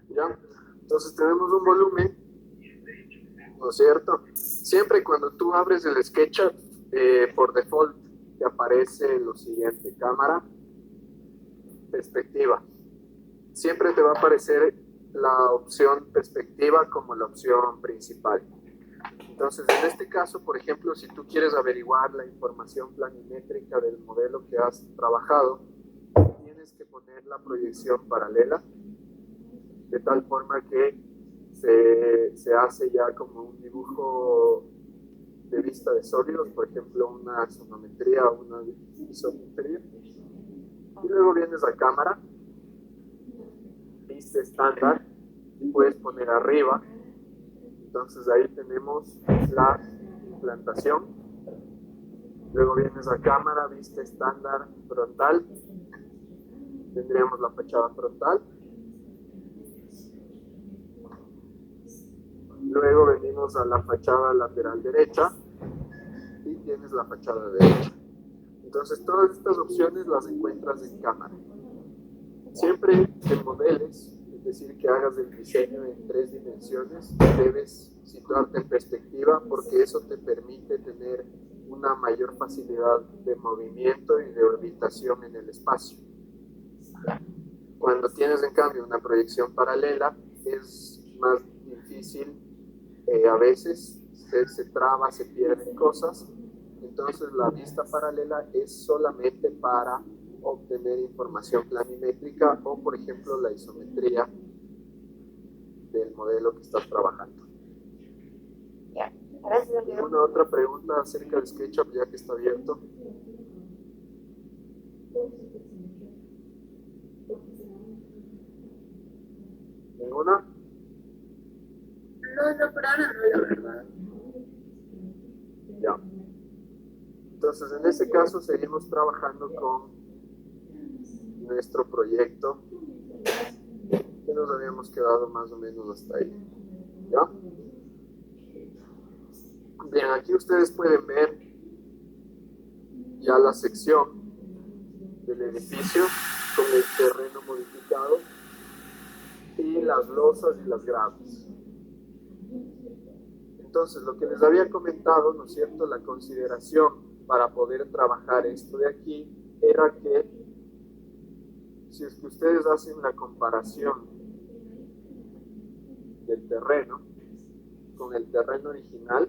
¿Ya? Entonces tenemos un volumen, ¿no es cierto? Siempre cuando tú abres el SketchUp, por default te aparece lo siguiente: cámara, perspectiva. Siempre te va a aparecer la opción perspectiva como la opción principal. Entonces, en este caso, por ejemplo, si tú quieres averiguar la información planimétrica del modelo que has trabajado, tienes que poner la proyección paralela, de tal forma que se hace ya como un dibujo de vista de sólidos, por ejemplo, una sonometría o una isometría. Y luego vienes a cámara, vista estándar, y puedes poner arriba. Entonces ahí tenemos la implantación. Luego vienes a cámara, vista estándar, frontal. Tendríamos la fachada frontal. Luego venimos a la fachada lateral derecha y tienes la fachada derecha. Entonces todas estas opciones las encuentras en cámara. Siempre que modeles, es decir, que hagas el diseño en 3 dimensiones, debes situarte en perspectiva, porque eso te permite tener una mayor facilidad de movimiento y de orbitación en el espacio. Cuando tienes en cambio una proyección paralela, es más difícil, a veces se traba, se pierden cosas. Entonces la vista paralela es solamente para obtener información planimétrica o, por ejemplo, la isometría del modelo que estás trabajando. Ya, gracias. ¿Alguna otra pregunta acerca de SketchUp ya que está abierto? ¿Ninguna? No, por ahora no, la verdad. Ya. Entonces, en ese caso, seguimos trabajando con nuestro proyecto, que nos habíamos quedado más o menos hasta ahí. ¿Ya? Bien, aquí ustedes pueden ver ya la sección del edificio con el terreno modificado y las losas y las gradas. Entonces, lo que les había comentado, ¿no es cierto?, la consideración para poder trabajar esto de aquí era que si es que ustedes hacen la comparación del terreno con el terreno original,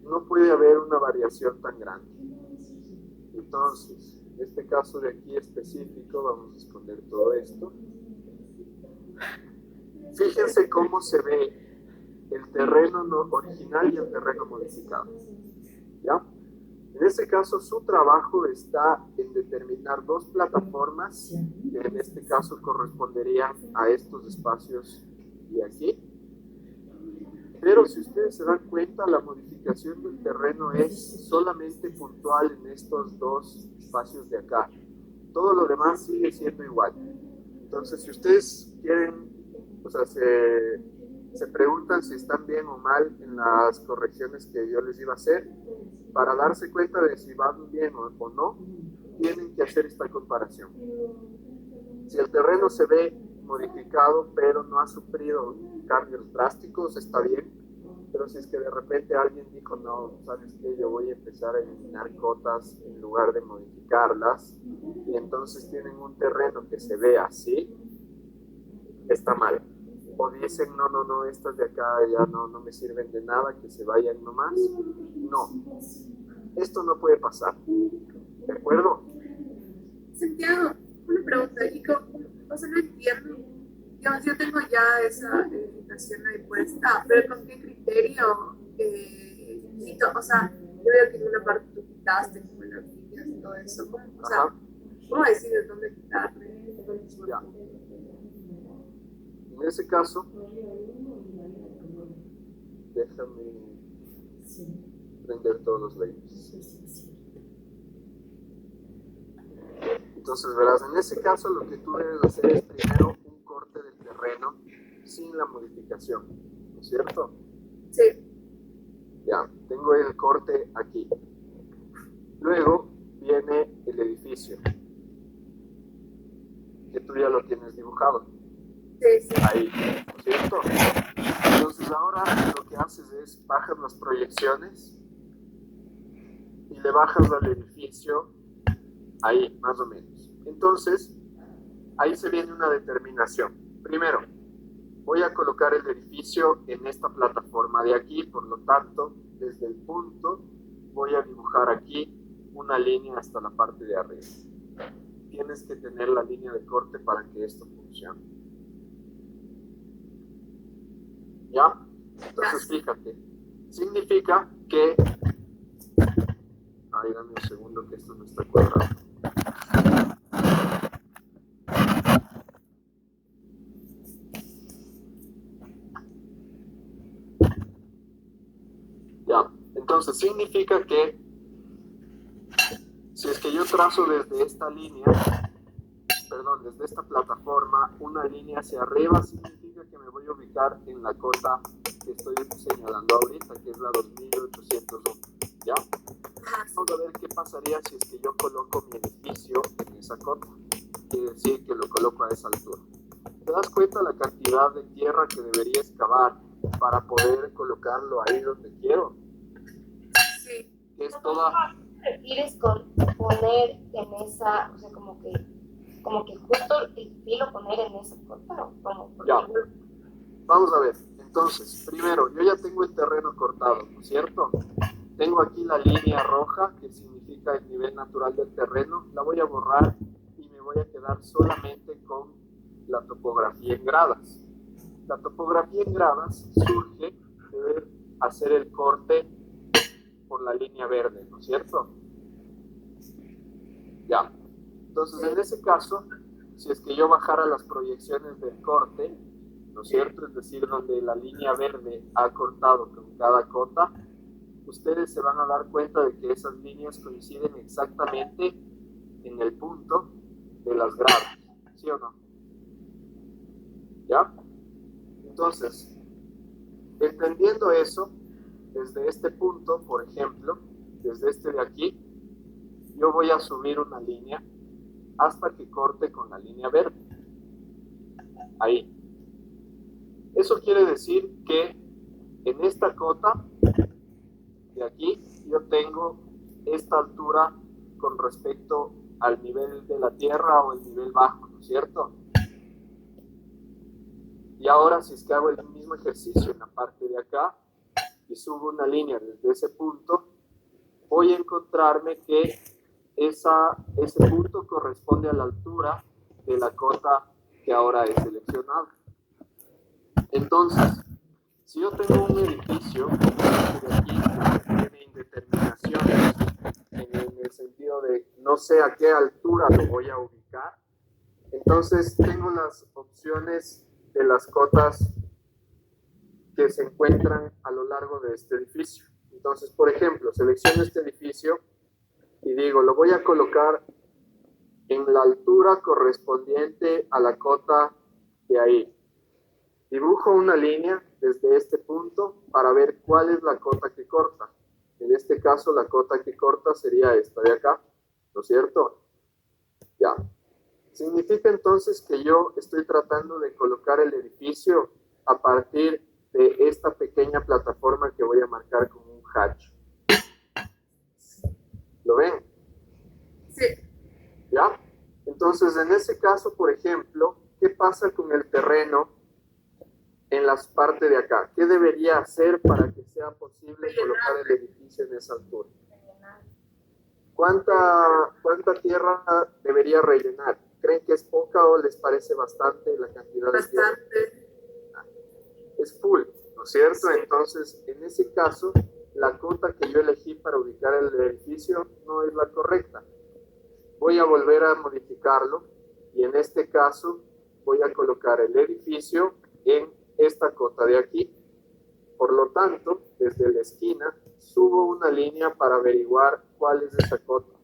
no puede haber una variación tan grande. Entonces, en este caso de aquí específico, vamos a esconder todo esto. Fíjense cómo se ve el terreno original y el terreno modificado. ¿Ya? En este caso, su trabajo está en determinar 2 plataformas que en este caso corresponderían a estos espacios de aquí. Pero si ustedes se dan cuenta, la modificación del terreno es solamente puntual en estos 2 espacios de acá. Todo lo demás sigue siendo igual. Entonces, si ustedes quieren, o sea, se preguntan si están bien o mal en las correcciones que yo les iba a hacer, para darse cuenta de si van bien o no, tienen que hacer esta comparación. Si el terreno se ve modificado, pero no ha sufrido cambios drásticos, está bien. Pero si es que de repente alguien dijo, no, ¿sabes qué? Yo voy a empezar a eliminar cotas en lugar de modificarlas, y entonces tienen un terreno que se ve así, está mal. O dicen, no, estas de acá ya no me sirven de nada, que se vayan nomás. No, esto no puede pasar. ¿De acuerdo? Santiago, una pregunta, y o sea, no entiendo. Digamos, yo tengo ya esa edificación ahí puesta, pero ¿con qué criterio quito? O sea, yo veo que en una parte tú quitaste como las líneas y todo eso. O sea, ¿cómo decides dónde quitarle? Ya. En ese caso, déjame prender todos los layers. Entonces, verás, en ese caso lo que tú debes hacer es primero un corte del terreno sin la modificación, ¿no es cierto? Sí. Ya, tengo el corte aquí. Luego viene el edificio, que tú ya lo tienes dibujado. Sí, sí. Ahí, ¿no es cierto? Entonces ahora lo que haces es bajas las proyecciones y le bajas al edificio ahí, más o menos. Entonces, ahí se viene una determinación. Primero, voy a colocar el edificio en esta plataforma de aquí, por lo tanto, desde el punto voy a dibujar aquí una línea hasta la parte de arriba. Tienes que tener la línea de corte para que esto funcione. ¿Ya? Entonces, fíjate, significa que... Ay, dame un segundo que esto no está cuadrado. Ya, entonces significa que si es que yo trazo desde esta línea, perdón, desde esta plataforma, una línea hacia arriba, significa que me voy a ubicar en la cota que estoy señalando ahorita, que es la 2801. ¿Ya? Vamos a ver qué pasaría si es que yo coloco mi edificio en esa cota. Quiere decir que lo coloco a esa altura. ¿Te das cuenta la cantidad de tierra que debería excavar para poder colocarlo ahí donde quiero? Sí. Que es toda... ¿Te refieres con poner en esa, o sea, como que justo el filo poner en esa cota o como? Ya, vamos a ver. Entonces, primero, yo ya tengo el terreno cortado, ¿no es cierto? Tengo aquí la línea roja, que significa el nivel natural del terreno. La voy a borrar y me voy a quedar solamente con la topografía en gradas. La topografía en gradas surge de hacer el corte por la línea verde, ¿no es cierto? Ya. Entonces, en ese caso, si es que yo bajara las proyecciones del corte, ¿no es cierto? Es decir, donde la línea verde ha cortado con cada cota, ustedes se van a dar cuenta de que esas líneas coinciden exactamente en el punto de las gradas, ¿sí o no? ¿Ya? Entonces, entendiendo eso, desde este punto, por ejemplo, desde este de aquí, yo voy a subir una línea hasta que corte con la línea verde. Ahí. Eso quiere decir que en esta cota de aquí yo tengo esta altura con respecto al nivel de la tierra o el nivel bajo, ¿no es cierto? Y ahora si es que hago el mismo ejercicio en la parte de acá y subo una línea desde ese punto, voy a encontrarme que ese punto corresponde a la altura de la cota que ahora he seleccionado. Entonces, si yo tengo un edificio de aquí que tiene indeterminaciones en el sentido de no sé a qué altura lo voy a ubicar, entonces tengo las opciones de las cotas que se encuentran a lo largo de este edificio. Entonces, por ejemplo, selecciono este edificio y digo, lo voy a colocar en la altura correspondiente a la cota de ahí. Dibujo una línea desde este punto para ver cuál es la cota que corta. En este caso, la cota que corta sería esta de acá, ¿no es cierto? Ya. Significa entonces que yo estoy tratando de colocar el edificio a partir de esta pequeña plataforma que voy a marcar como un hatch. ¿Lo ven? Sí. ¿Ya? Entonces, en ese caso, por ejemplo, ¿qué pasa con el terreno en la parte de acá? ¿Qué debería hacer para que sea posible colocar el edificio en esa altura? ¿Cuánta tierra debería rellenar? ¿Creen que es poca o les parece bastante la cantidad de tierra? Bastante. Es full, ¿no es cierto? Entonces, en ese caso, la cota que yo elegí para ubicar el edificio no es la correcta. Voy a volver a modificarlo y en este caso voy a colocar el edificio en esta cota de aquí. Por lo tanto, desde la esquina subo una línea para averiguar cuál es esa cota.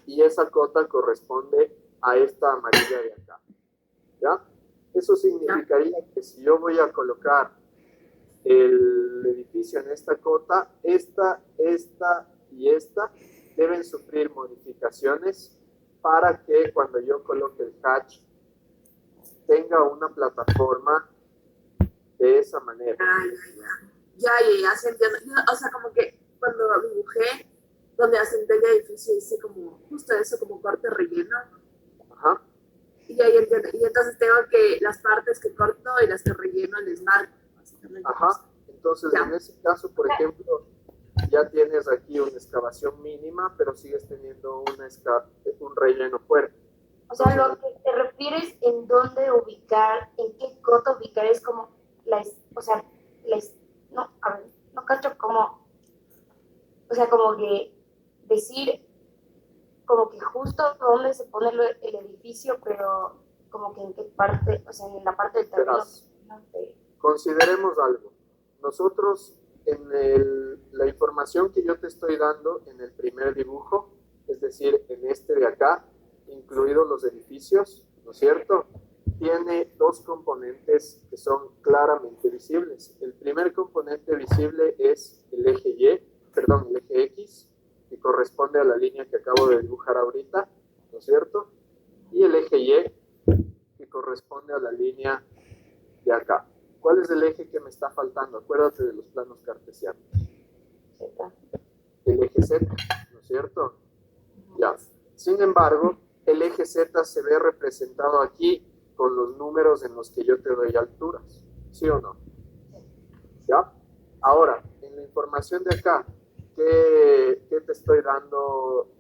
y esa cota corresponde a esta amarilla de acá, ¿ya? Eso significaría que si yo voy a colocar el edificio en esta cota, esta y esta deben sufrir modificaciones para que cuando yo coloque el hatch tenga una plataforma de esa manera. Ya, se entiende. O sea, como que cuando dibujé donde asenté el edificio hice como justo eso, como corte relleno. Ajá. Y ahí entiendo. Y entonces tengo que las partes que corto y las que relleno les marco. Ajá. Entonces, en ese caso, por ejemplo, ya tienes aquí una excavación mínima, pero sigues teniendo un relleno fuerte. O sea, lo que te refieres en dónde ubicar, en qué cota ubicar es como no, a ver, no cacho como, o sea, como que decir, como que justo dónde se pone el edificio, pero como que en qué parte, o sea, en la parte del terreno. Consideremos algo. Nosotros, la información que yo te estoy dando en el primer dibujo, es decir, en este de acá, incluidos los edificios, ¿no es cierto?, tiene dos componentes que son claramente visibles. El primer componente visible es el eje X, que corresponde a la línea que acabo de dibujar ahorita, ¿no es cierto?, y el eje Y, que corresponde a la línea de acá. ¿Cuál es el eje que me está faltando? Acuérdate de los planos cartesianos. Z. El eje Z, ¿no es cierto? Ya. Sin embargo, el eje Z se ve representado aquí con los números en los que yo te doy alturas. ¿Sí o no? ¿Ya? Ahora, en la información de acá, ¿qué te estoy dando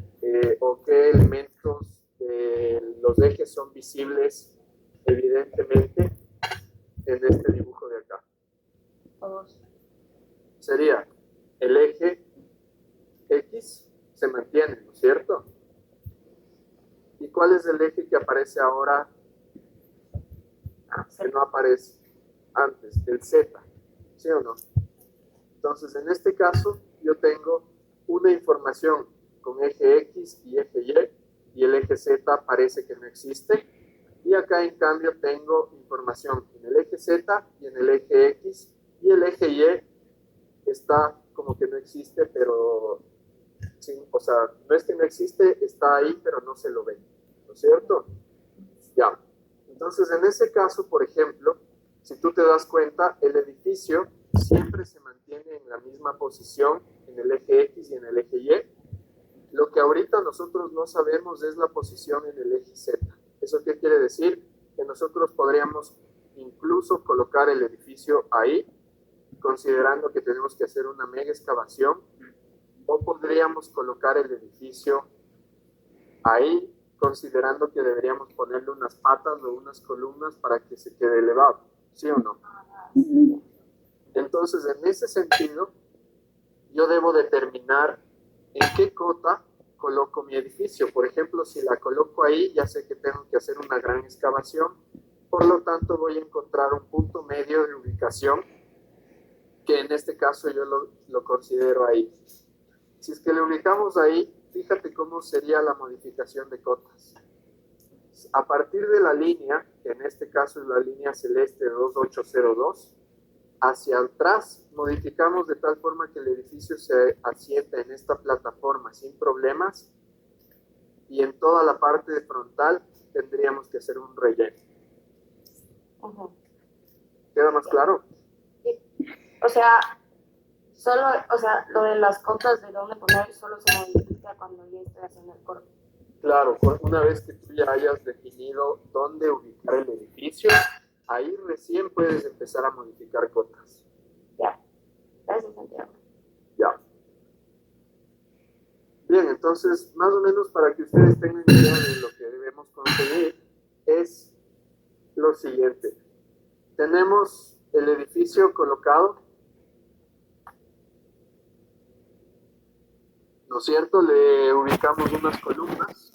o qué elementos de los ejes son visibles evidentemente en este dibujo de acá? Sería el eje X se mantiene, ¿no es cierto? ¿Y cuál es el eje que aparece ahora que no aparece antes? El Z, ¿sí o no? Entonces, en este caso, yo tengo una información con eje X y eje Y el eje Z parece que no existe. Y acá, en cambio, tengo información en el eje Z y en el eje X, y el eje Y está como que no existe, pero, sí, o sea, no es que no existe, está ahí, pero no se lo ve, ¿no es cierto? Ya. Entonces, en ese caso, por ejemplo, si tú te das cuenta, el edificio siempre se mantiene en la misma posición en el eje X y en el eje Y. Lo que ahorita nosotros no sabemos es la posición en el eje Z. ¿Eso qué quiere decir? Que nosotros podríamos incluso colocar el edificio ahí, considerando que tenemos que hacer una mega excavación, o podríamos colocar el edificio ahí, considerando que deberíamos ponerle unas patas o unas columnas para que se quede elevado, ¿sí o no? Entonces, en ese sentido, yo debo determinar en qué cota coloco mi edificio. Por ejemplo, si la coloco ahí, ya sé que tengo que hacer una gran excavación, por lo tanto voy a encontrar un punto medio de ubicación, que en este caso yo lo considero ahí. Si es que le ubicamos ahí, fíjate cómo sería la modificación de cotas. A partir de la línea, que en este caso es la línea celeste 2802, hacia atrás modificamos de tal forma que el edificio se asienta en esta plataforma sin problemas, y en toda la parte frontal tendríamos que hacer un relleno. ¿Queda más claro? Sí. O sea, lo de las cotas de dónde poner solo se modifica cuando ya estoy haciendo el corte. Claro, una vez que tú ya hayas definido dónde ubicar el edificio, ahí recién puedes empezar a modificar cotas. Ya, gracias, Santiago. Ya. Bien, entonces, más o menos para que ustedes tengan idea de lo que debemos conseguir, es lo siguiente. Tenemos el edificio colocado, ¿no es cierto? Le ubicamos unas columnas,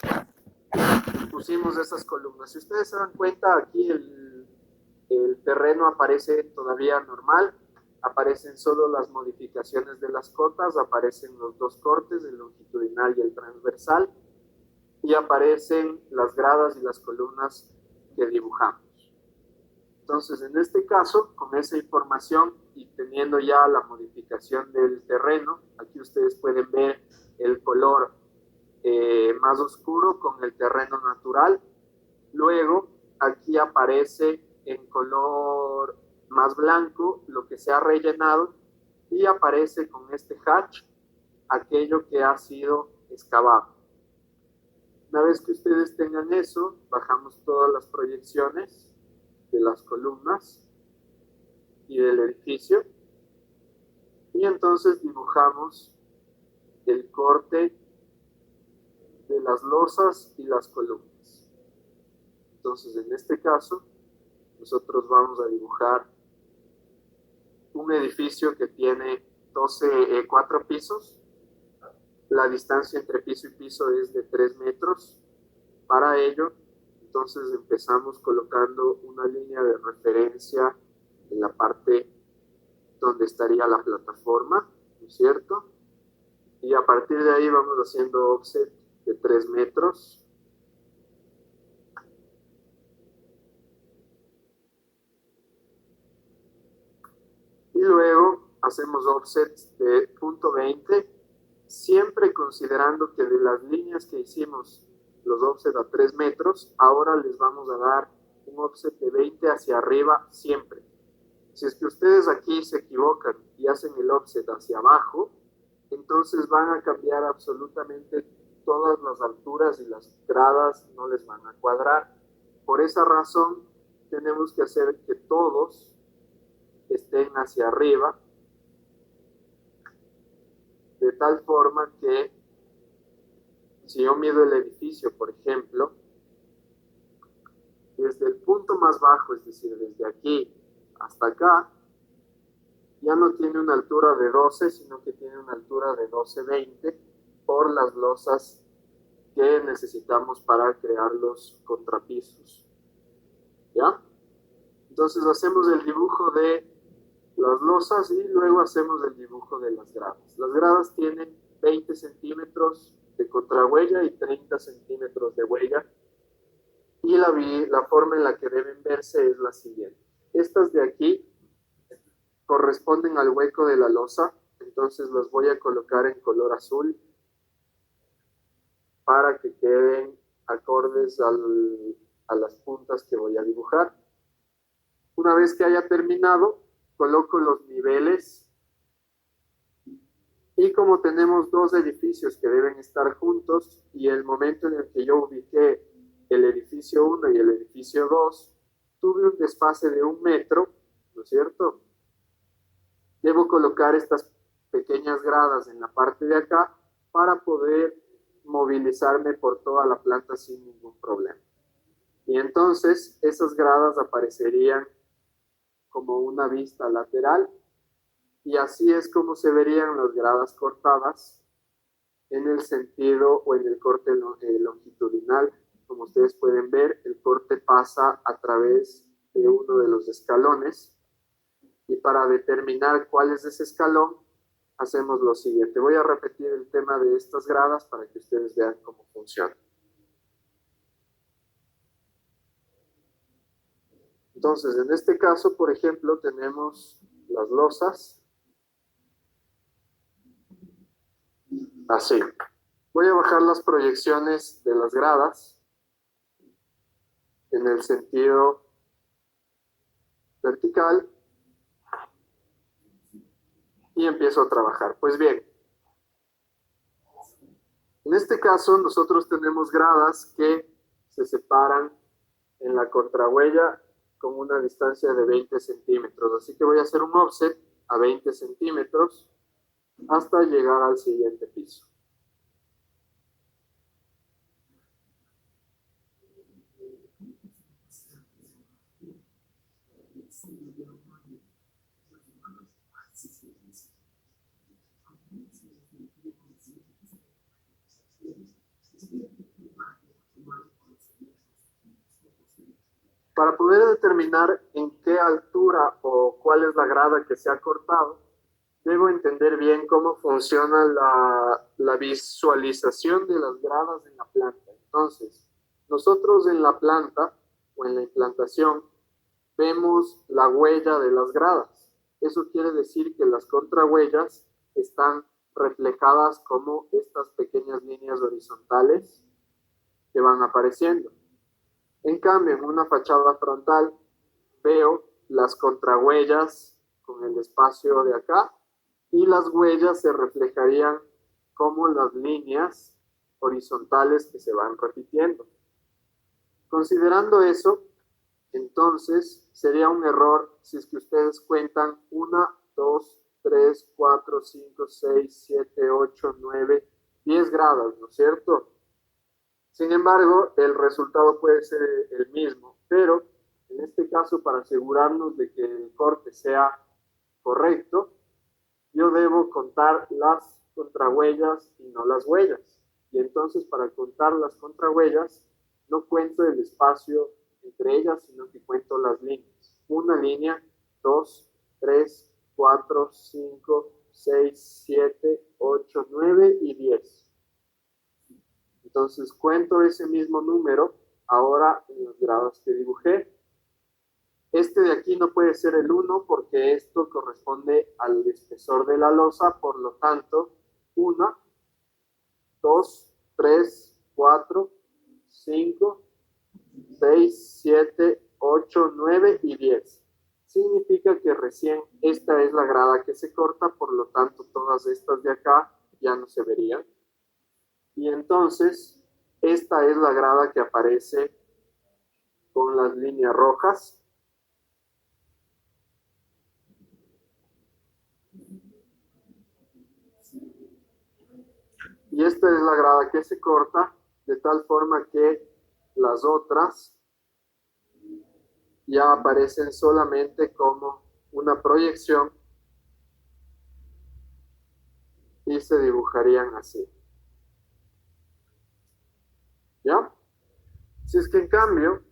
pusimos esas columnas. Si ustedes se dan cuenta, aquí el terreno aparece todavía normal, aparecen solo las modificaciones de las cotas, aparecen los dos cortes, el longitudinal y el transversal. y aparecen las gradas y las columnas que dibujamos. Entonces, en este caso, con esa información y teniendo ya la modificación del terreno, aquí ustedes pueden ver el color más oscuro con el terreno natural. Luego, aquí aparece en color más blanco lo que se ha rellenado y aparece con este hatch aquello que ha sido excavado. Una vez que ustedes tengan eso, bajamos todas las proyecciones de las columnas y del edificio y entonces dibujamos el corte de las losas y las columnas. Entonces, en este caso, nosotros vamos a dibujar un edificio que tiene 4 pisos. La distancia entre piso y piso es de 3 metros. Para ello, entonces empezamos colocando una línea de referencia en la parte donde estaría la plataforma, ¿no es cierto? Y a partir de ahí vamos haciendo offset de 3 metros. Y luego hacemos offsets de punto 20, siempre considerando que de las líneas que hicimos los offset a 3 metros, ahora les vamos a dar un offset de 20 hacia arriba siempre. Si es que ustedes aquí se equivocan y hacen el offset hacia abajo, entonces van a cambiar absolutamente todas las alturas y las gradas no les van a cuadrar. Por esa razón, tenemos que hacer que todos estén hacia arriba, de tal forma que si yo mido el edificio, por ejemplo, desde el punto más bajo, es decir, desde aquí hasta acá, ya no tiene una altura de 12, sino que tiene una altura de 12-20 por las losas que necesitamos para crear los contrapisos. ¿Ya? Entonces hacemos el dibujo de las losas y luego hacemos el dibujo de las gradas. Las gradas tienen 20 centímetros de contrahuella y 30 centímetros de huella. Y la forma en la que deben verse es la siguiente. Estas de aquí corresponden al hueco de la losa, entonces las voy a colocar en color azul para que queden acordes a las puntas que voy a dibujar. Una vez que haya terminado, coloco los niveles y como tenemos dos edificios que deben estar juntos y el momento en el que yo ubiqué el edificio 1 y el edificio 2, tuve un desfase de 1 metro, ¿no es cierto? Debo colocar estas pequeñas gradas en la parte de acá para poder movilizarme por toda la planta sin ningún problema. Y entonces esas gradas aparecerían como una vista lateral y así es como se verían las gradas cortadas en el sentido o en el corte longitudinal. Como ustedes pueden ver, el corte pasa a través de uno de los escalones y para determinar cuál es ese escalón hacemos lo siguiente. Voy a repetir el tema de estas gradas para que ustedes vean cómo funciona. Entonces, en este caso, por ejemplo, tenemos las losas. Así. Voy a bajar las proyecciones de las gradas en el sentido vertical y empiezo a trabajar. Pues bien, en este caso nosotros tenemos gradas que se separan en la contrahuella con una distancia de 20 centímetros. Así que voy a hacer un offset a 20 centímetros hasta llegar al siguiente piso. Para poder determinar en qué altura o cuál es la grada que se ha cortado, debo entender bien cómo funciona la visualización de las gradas en la planta. Entonces, nosotros en la planta o en la implantación vemos la huella de las gradas. Eso quiere decir que las contrahuellas están reflejadas como estas pequeñas líneas horizontales que van apareciendo. En cambio, en una fachada frontal veo las contrahuellas con el espacio de acá y las huellas se reflejarían como las líneas horizontales que se van repitiendo. Considerando eso, entonces sería un error si es que ustedes cuentan 1, 2, 3, 4, 5, 6, 7, 8, 9, 10 grados, ¿no es cierto? Sin embargo, el resultado puede ser el mismo, pero en este caso, para asegurarnos de que el corte sea correcto, yo debo contar las contrahuellas y no las huellas. Y entonces, para contar las contrahuellas, no cuento el espacio entre ellas, sino que cuento las líneas. Una línea, 2, 3, 4, 5, 6, 7, 8, 9 y 10. Entonces cuento ese mismo número ahora en las gradas que dibujé. Este de aquí no puede ser el 1 porque esto corresponde al espesor de la losa, por lo tanto, 1, 2, 3, 4, 5, 6, 7, 8, 9 y 10. Significa que recién esta es la grada que se corta, por lo tanto todas estas de acá ya no se verían. Y entonces esta es la grada que aparece con las líneas rojas. Y esta es la grada que se corta de tal forma que las otras ya aparecen solamente como una proyección y se dibujarían así. ¿Ya? Si es que en cambio,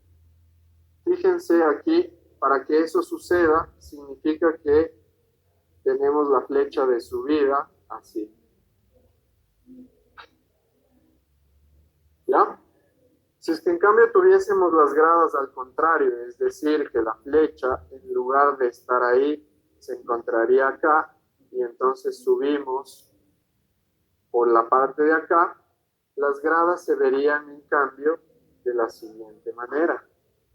fíjense aquí, para que eso suceda, significa que tenemos la flecha de subida así. ¿Ya? Si es que en cambio tuviésemos las gradas al contrario, es decir, que la flecha, en lugar de estar ahí, se encontraría acá, y entonces subimos por la parte de acá, las gradas se verían en cambio de la siguiente manera.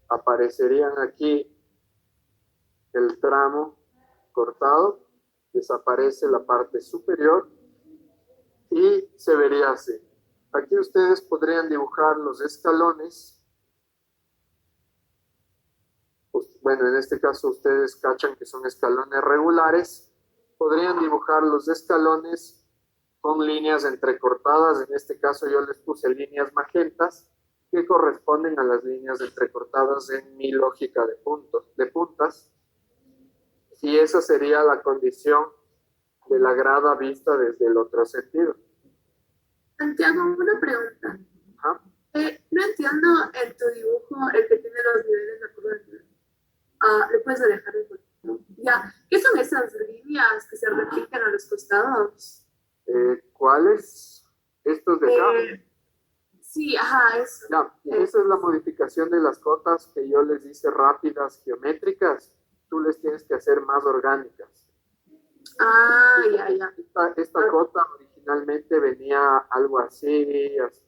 Aparecerían aquí el tramo cortado, desaparece la parte superior y se vería así. Aquí ustedes podrían dibujar los escalones. Bueno, en este caso ustedes cachan que son escalones regulares. Podrían dibujar los escalones con líneas entrecortadas. En este caso yo les puse líneas magentas que corresponden a las líneas entrecortadas en mi lógica de puntas. Y esa sería la condición de la grada vista desde el otro sentido. Santiago, una pregunta. ¿Ah? No entiendo en tu dibujo el que tiene los niveles de curva de nivel. ¿Le puedes alejar un poquito? Ya, ¿qué son esas líneas que se repiten a los costados? ¿Cuáles? Estos de acá. Sí, ajá, eso. Ya, y esa es la modificación de las cotas que yo les hice rápidas, geométricas. Tú les tienes que hacer más orgánicas. Ah, ya. Esta cota originalmente venía algo así, así.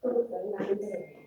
Totalmente.